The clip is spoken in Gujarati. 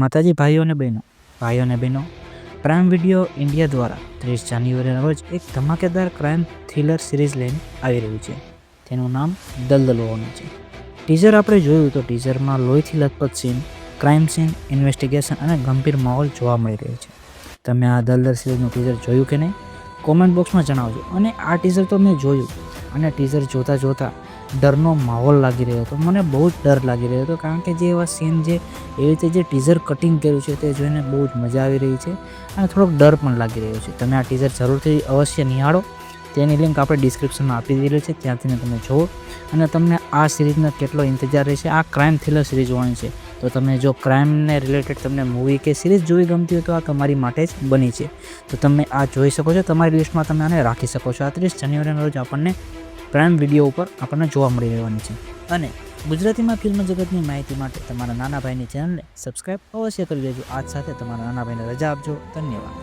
માતાજી ભાઈઓ અને બહેનો, પ્રાઇમ વિડીયો ઇન્ડિયા દ્વારા 30 જાન્યુઆરીના રોજ એક ધમાકેદાર ક્રાઇમ થ્રિલર સિરીઝ લઈને આવી રહ્યું છે. તેનું નામ દલદલ હોવાનું છે. ટીઝર આપણે જોયું તો ટીઝરમાં લોહીથી લથપથ સીન, ક્રાઇમ સીન, ઇન્વેસ્ટિગેશન અને ગંભીર માહોલ જોવા મળી રહ્યો છે. તમે આ દલદલ સિરીઝનું ટીઝર જોયું કે નહીં? કોમેન્ટ બોક્સમાં જણાવજો. અને આ ટીઝર તો મેં જોયું અને ટીઝર જોતાં ડરનો માહોલ લાગી રહ્યો હતો. મને બહુ જ ડર લાગી રહ્યો હતો, કારણ કે જે એવા સીન એવી રીતે જે ટીઝર કટિંગ કર્યું છે તે જોઈને બહુ જ મજા આવી રહી છે અને થોડોક ડર પણ લાગી રહ્યો છે. તમે આ ટીઝર જરૂરથી અવશ્ય નિહાળો. તેની લિંક આપણે ડિસ્ક્રિપ્શનમાં આપી દીધેલી છે, ત્યાંથી તમે જુઓ અને તમને આ સિરીઝનો કેટલો ઇંતજાર રહેશે. આ ક્રાઇમ થ્રિલર સિરીઝ જોવાની છે, તો તમે જો ક્રાઇમને રિલેટેડ તમને મૂવી કે સિરીઝ જોવી ગમતી હોય તો આ તમારી માટે જ બની છે. તો તમે આ જોઈ શકો છો, તમારી લિસ્ટમાં તમે આને રાખી શકો છો. આ 30 જાન્યુઆરીના રોજ આપણને પ્રાઇમ વિડીયો ઉપર આપણને જોવા મળી રહેવાની છે. અને ગુજરાતીમાં ફિલ્મ જગતની માહિતી માટે તમારા નાના ભાઈની ચેનલને સબસ્ક્રાઈબ અવશ્ય કરી દેજો. આજ સાથે તમારા નાના ભાઈને રજા આપજો. ધન્યવાદ.